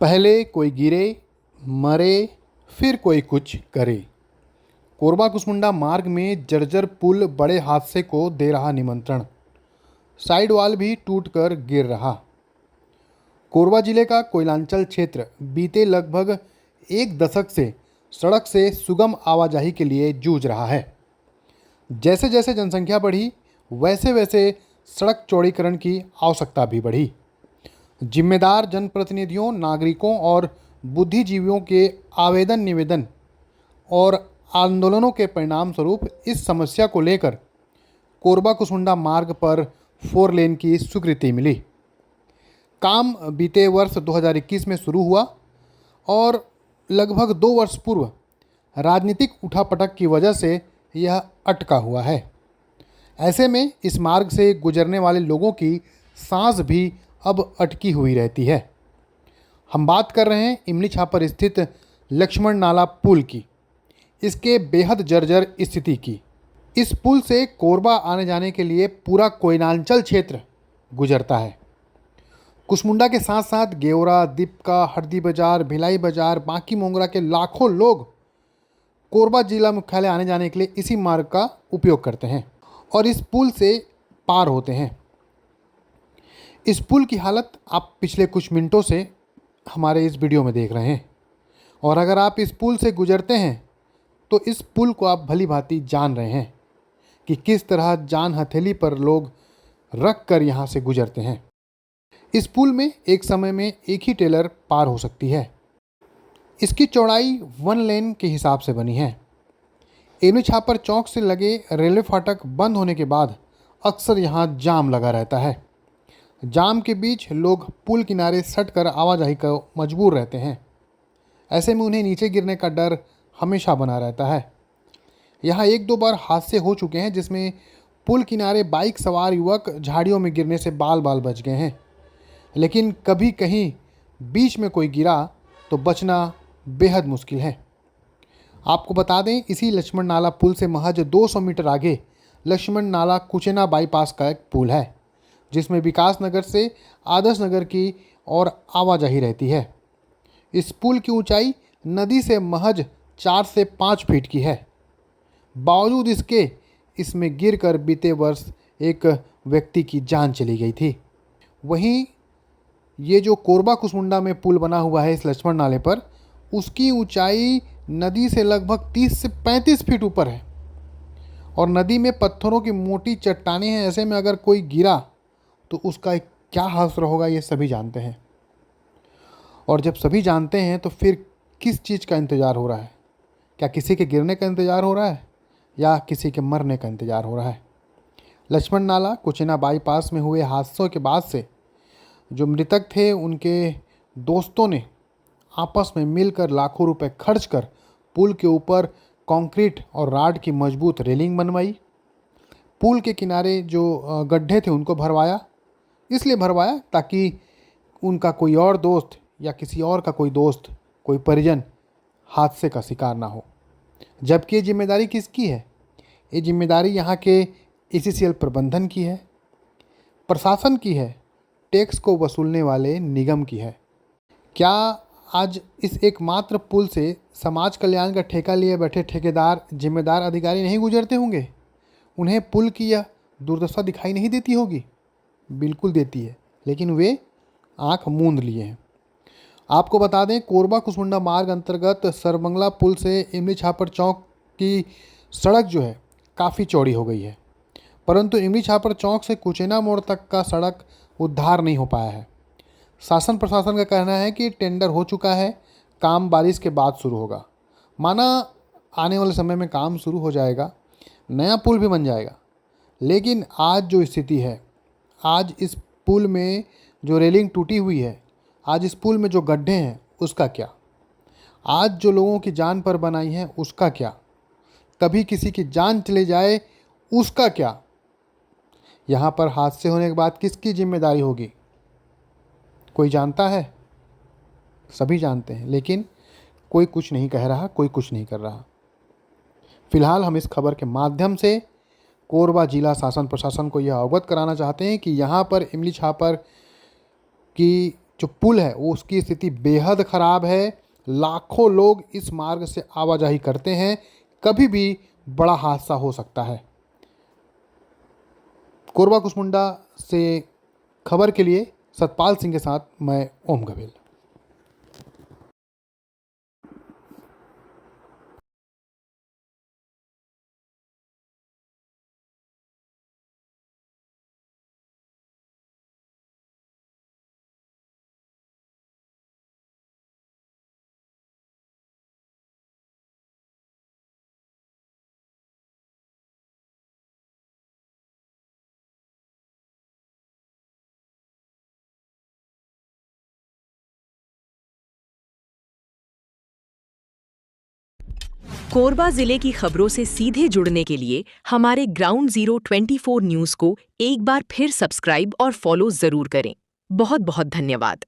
पहले कोई गिरे, मरे, फिर कोई कुछ करे। कोरबा कुसमुंडा मार्ग में जर्जर पुल बड़े हादसे को दे रहा निमंत्रण। साइड वॉल भी टूटकर गिर रहा। कोरबा जिले का कोयलांचल क्षेत्र बीते लगभग एक दशक से सड़क से सुगम आवाजाही के लिए जूझ रहा है। जैसे जैसे जनसंख्या बढ़ी, वैसे वैसे सड़क चौड़ीकरण की आवश्यकता भी बढ़ी। जिम्मेदार जनप्रतिनिधियों, नागरिकों और बुद्धिजीवियों के आवेदन निवेदन और आंदोलनों के परिणाम स्वरूप इस समस्या को लेकर कोरबा कुसमुंडा मार्ग पर 4 लेन की स्वीकृति मिली। काम बीते वर्ष 2021 में शुरू हुआ और लगभग 2 वर्ष पूर्व राजनीतिक उठापटक की वजह से यह अटका हुआ है। ऐसे में इस मार्ग से गुजरने वाले लोगों की सांस भी अब अटकी हुई रहती है। हम बात कर रहे हैं इमली छापर स्थित लक्ष्मण नाला पुल की, इसके बेहद जर्जर स्थिति की। इस पुल से कोरबा आने जाने के लिए पूरा कोयलांचल क्षेत्र गुजरता है। कुसमुंडा के साथ साथ गेवरा, दीपका, हरदी बाजार, भिलाई बाजार, बांकी मोंगरा के लाखों लोग कोरबा जिला मुख्यालय आने जाने के लिए इसी मार्ग का उपयोग करते हैं और इस पुल से पार होते हैं। इस पुल की हालत आप पिछले कुछ मिनटों से हमारे इस वीडियो में देख रहे हैं और अगर आप इस पुल से गुजरते हैं तो इस पुल को आप भली भांति जान रहे हैं कि किस तरह जान हथेली पर लोग रख कर यहाँ से गुजरते हैं। इस पुल में एक समय में एक ही टेलर पार हो सकती है। इसकी चौड़ाई 1 लेन के हिसाब से बनी है। इमली छापर चौक से लगे रेलवे फाटक बंद होने के बाद अक्सर यहाँ जाम लगा रहता है। जाम के बीच लोग पुल किनारे सट कर आवाजाही को मजबूर रहते हैं। ऐसे में उन्हें नीचे गिरने का डर हमेशा बना रहता है। यहाँ 1-2 बार हादसे हो चुके हैं जिसमें पुल किनारे बाइक सवार युवक झाड़ियों में गिरने से बाल बाल बच गए हैं, लेकिन कभी कहीं बीच में कोई गिरा तो बचना बेहद मुश्किल है। आपको बता दें, इसी लक्ष्मण नाला पुल से महज 200 मीटर आगे लक्ष्मण नाला कुचेना बाईपास का एक पुल है जिसमें विकास नगर से आदर्श नगर की ओर आवाजाही रहती है। इस पुल की ऊंचाई नदी से महज 4 से 5 फीट की है। बावजूद इसके इसमें गिरकर बीते वर्ष एक व्यक्ति की जान चली गई थी। वहीं ये जो कोरबा कुसमुंडा में पुल बना हुआ है इस लक्ष्मण नाले पर, उसकी ऊंचाई नदी से लगभग 30 से 35 फीट ऊपर है और नदी में पत्थरों की मोटी चट्टानें हैं। ऐसे में अगर कोई गिरा तो उसका क्या हादसा होगा ये सभी जानते हैं। और जब सभी जानते हैं तो फिर किस चीज़ का इंतज़ार हो रहा है? क्या किसी के गिरने का इंतज़ार हो रहा है या किसी के मरने का इंतज़ार हो रहा है? लक्ष्मण नाला कुचेना बाईपास में हुए हादसों के बाद से जो मृतक थे उनके दोस्तों ने आपस में मिलकर लाखों रुपए खर्च कर पुल के ऊपर कंक्रीट और राड की मजबूत रेलिंग बनवाई। पुल के किनारे जो गड्ढे थे उनको भरवाया, इसलिए भरवाया ताकि उनका कोई और दोस्त या किसी और का कोई दोस्त, कोई परिजन हादसे का शिकार ना हो। जबकि ये जिम्मेदारी किसकी है? ये जिम्मेदारी यहाँ के ECCL प्रबंधन की है, प्रशासन की है, टैक्स को वसूलने वाले निगम की है। क्या आज इस एकमात्र पुल से समाज कल्याण का ठेका लिए बैठे ठेकेदार, जिम्मेदार अधिकारी नहीं गुजरते होंगे? उन्हें पुल की यह दुर्दशा दिखाई नहीं देती होगी? बिल्कुल देती है, लेकिन वे आंख मूंद लिए हैं। आपको बता दें, कोरबा कुसमुंडा मार्ग अंतर्गत सरबंगला पुल से इमली छापर चौक की सड़क जो है काफ़ी चौड़ी हो गई है, परंतु इमली छापर चौक से कुचेना मोड़ तक का सड़क उद्धार नहीं हो पाया है। शासन प्रशासन का कहना है कि टेंडर हो चुका है, काम बारिश के बाद शुरू होगा। माना आने वाले समय में काम शुरू हो जाएगा, नया पुल भी बन जाएगा, लेकिन आज जो स्थिति है, आज इस पुल में जो रेलिंग टूटी हुई है, आज इस पुल में जो गड्ढे हैं उसका क्या? आज जो लोगों की जान पर बनाई है उसका क्या? कभी किसी की जान चले जाए उसका क्या? यहाँ पर हादसे होने के बाद किसकी जिम्मेदारी होगी? कोई जानता है? सभी जानते हैं, लेकिन कोई कुछ नहीं कह रहा, कोई कुछ नहीं कर रहा। फिलहाल हम इस खबर के माध्यम से कोरबा जिला शासन प्रशासन को यह अवगत कराना चाहते हैं कि यहाँ पर इमली छापर की जो पुल है वो उसकी स्थिति बेहद ख़राब है। लाखों लोग इस मार्ग से आवाजाही करते हैं, कभी भी बड़ा हादसा हो सकता है। कोरबा कुसमुंडा से खबर के लिए सतपाल सिंह के साथ मैं ओम गवेल। कोरबा जिले की खबरों से सीधे जुड़ने के लिए हमारे ग्राउंड जीरो 24 न्यूज़ को एक बार फिर सब्सक्राइब और फॉलो जरूर करें। बहुत बहुत धन्यवाद।